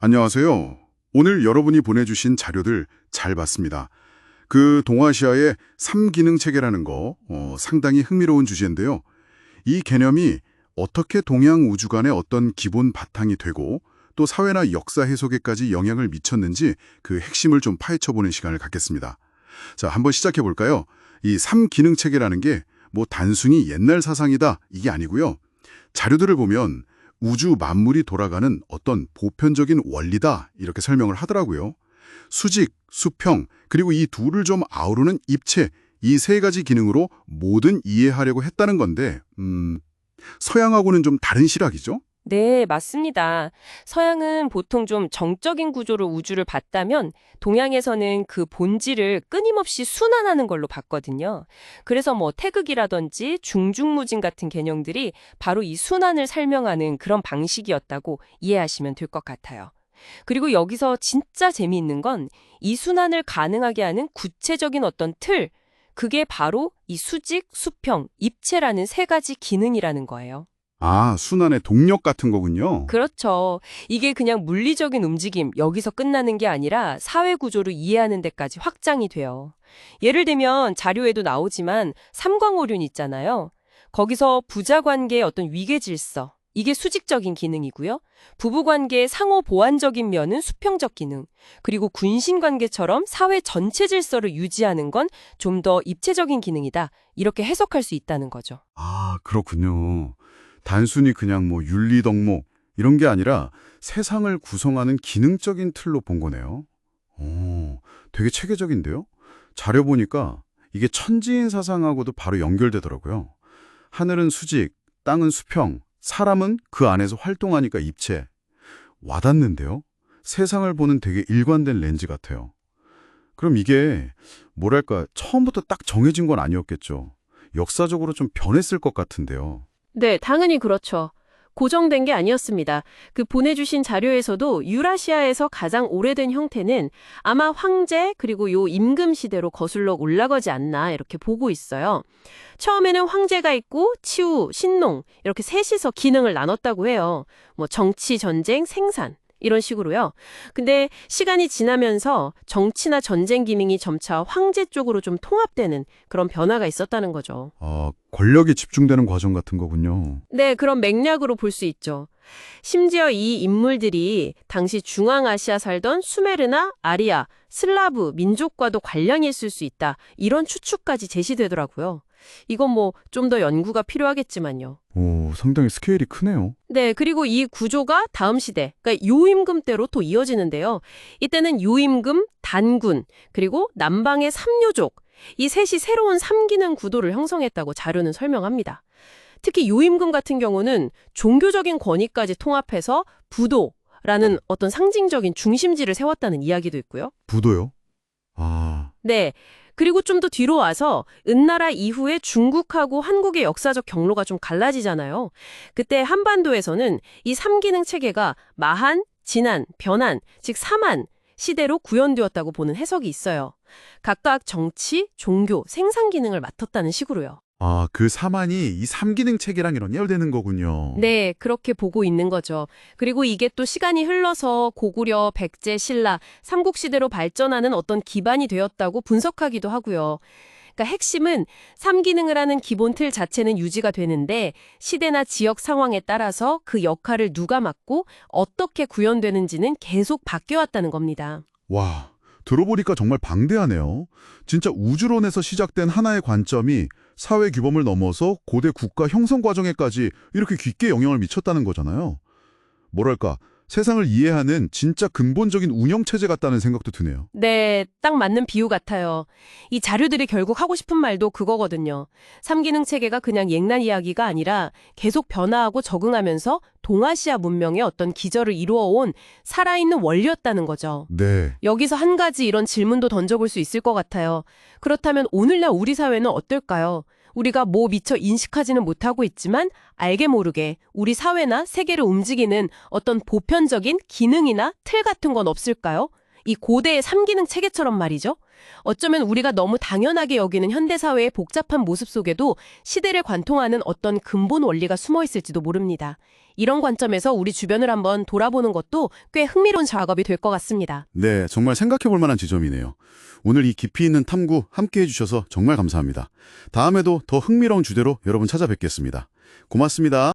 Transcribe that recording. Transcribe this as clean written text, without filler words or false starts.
안녕하세요. 오늘 여러분이 보내주신 자료들 잘 봤습니다. 그 동아시아의 3기능 체계라는 거 상당히 흥미로운 주제인데요. 이 개념이 어떻게 동양 우주관의 어떤 기본 바탕이 되고 또 사회나 역사 해석에까지 영향을 미쳤는지 그 핵심을 좀 파헤쳐보는 시간을 갖겠습니다. 자, 한번 시작해 볼까요? 이 3기능 체계라는 게 뭐 단순히 옛날 사상이다 이게 아니고요. 자료들을 보면 우주 만물이 돌아가는 어떤 보편적인 원리다 이렇게 설명을 하더라고요. 수직, 수평, 그리고 이 둘을 좀 아우르는 입체, 이 세 가지 기능으로 뭐든 이해하려고 했다는 건데 서양하고는 좀 다른 시각이죠? 네, 맞습니다. 서양은 보통 좀 정적인 구조로 우주를 봤다면 동양에서는 그 본질을 끊임없이 순환하는 걸로 봤거든요. 그래서 뭐 태극이라든지 중중무진 같은 개념들이 바로 이 순환을 설명하는 그런 방식이었다고 이해하시면 될 것 같아요. 그리고 여기서 진짜 재미있는 건 이 순환을 가능하게 하는 구체적인 어떤 틀, 그게 바로 이 수직, 수평, 입체라는 세 가지 기능이라는 거예요. 아, 순환의 동력 같은 거군요. 그렇죠. 이게 그냥 물리적인 움직임, 여기서 끝나는 게 아니라 사회 구조를 이해하는 데까지 확장이 돼요. 예를 들면 자료에도 나오지만 삼광오륜 있잖아요. 거기서 부자 관계의 어떤 위계 질서, 이게 수직적인 기능이고요. 부부 관계의 상호 보완적인 면은 수평적 기능, 그리고 군신 관계처럼 사회 전체 질서를 유지하는 건 좀 더 입체적인 기능이다. 이렇게 해석할 수 있다는 거죠. 아, 그렇군요. 단순히 그냥 뭐 윤리덕목 이런 게 아니라 세상을 구성하는 기능적인 틀로 본 거네요. 되게 체계적인데요? 자료 보니까 이게 천지인 사상하고도 바로 연결되더라고요. 하늘은 수직, 땅은 수평, 사람은 그 안에서 활동하니까 입체. 와닿는데요? 세상을 보는 되게 일관된 렌즈 같아요. 그럼 이게 뭐랄까 처음부터 딱 정해진 건 아니었겠죠. 역사적으로 좀 변했을 것 같은데요. 네, 당연히 그렇죠. 고정된 게 아니었습니다. 그 보내주신 자료에서도 유라시아에서 가장 오래된 형태는 아마 황제 그리고 요 임금 시대로 거슬러 올라가지 않나 이렇게 보고 있어요. 처음에는 황제가 있고 치우, 신농 이렇게 셋이서 기능을 나눴다고 해요. 뭐 정치, 전쟁, 생산 이런 식으로요. 근데 시간이 지나면서 정치나 전쟁 기능이 점차 황제 쪽으로 좀 통합되는 그런 변화가 있었다는 거죠. 권력이 집중되는 과정 같은 거군요. 네, 그런 맥락으로 볼 수 있죠. 심지어 이 인물들이 당시 중앙아시아 살던 수메르나 아리아, 슬라브 민족과도 관련이 있을 수 있다. 이런 추측까지 제시되더라고요. 이건 뭐 좀 더 연구가 필요하겠지만요. 오, 상당히 스케일이 크네요. 네, 그리고 이 구조가 다음 시대, 그러니까 요임금 때로 또 이어지는데요. 이때는 요임금, 단군, 그리고 남방의 삼요족, 이 셋이 새로운 삼기능 구도를 형성했다고 자료는 설명합니다. 특히 요임금 같은 경우는 종교적인 권위까지 통합해서 부도라는 어떤 상징적인 중심지를 세웠다는 이야기도 있고요. 부도요? 아, 네. 그리고 좀 더 뒤로 와서 은나라 이후에 중국하고 한국의 역사적 경로가 좀 갈라지잖아요. 그때 한반도에서는 이 삼기능 체계가 마한, 진한, 변한, 즉 삼한 시대로 구현되었다고 보는 해석이 있어요. 각각 정치, 종교, 생산 기능을 맡았다는 식으로요. 그 사만이 이 3기능 체계랑 연결되는 거군요. 네, 그렇게 보고 있는 거죠. 그리고 이게 또 시간이 흘러서 고구려, 백제, 신라, 삼국시대로 발전하는 어떤 기반이 되었다고 분석하기도 하고요. 그러니까 핵심은 삼기능을 하는 기본 틀 자체는 유지가 되는데 시대나 지역 상황에 따라서 그 역할을 누가 맡고 어떻게 구현되는지는 계속 바뀌어왔다는 겁니다. 와, 들어보니까 정말 방대하네요. 진짜 우주론에서 시작된 하나의 관점이 사회 규범을 넘어서 고대 국가 형성 과정에까지 이렇게 깊게 영향을 미쳤다는 거잖아요. 뭐랄까, 세상을 이해하는 진짜 근본적인 운영체제 같다는 생각도 드네요. 네, 딱 맞는 비유 같아요. 이 자료들이 결국 하고 싶은 말도 그거거든요. 삼기능 체계가 그냥 옛날 이야기가 아니라 계속 변화하고 적응하면서 동아시아 문명의 어떤 기저를 이루어온 살아있는 원리였다는 거죠. 네. 여기서 한 가지 이런 질문도 던져볼 수 있을 것 같아요. 그렇다면 오늘날 우리 사회는 어떨까요? 우리가 뭐 미처 인식하지는 못하고 있지만 알게 모르게 우리 사회나 세계를 움직이는 어떤 보편적인 기능이나 틀 같은 건 없을까요? 이 고대의 3기능 체계처럼 말이죠. 어쩌면 우리가 너무 당연하게 여기는 현대사회의 복잡한 모습 속에도 시대를 관통하는 어떤 근본 원리가 숨어 있을지도 모릅니다. 이런 관점에서 우리 주변을 한번 돌아보는 것도 꽤 흥미로운 작업이 될 것 같습니다. 네, 정말 생각해 볼 만한 지점이네요. 오늘 이 깊이 있는 탐구 함께 해주셔서 정말 감사합니다. 다음에도 더 흥미로운 주제로 여러분 찾아뵙겠습니다. 고맙습니다.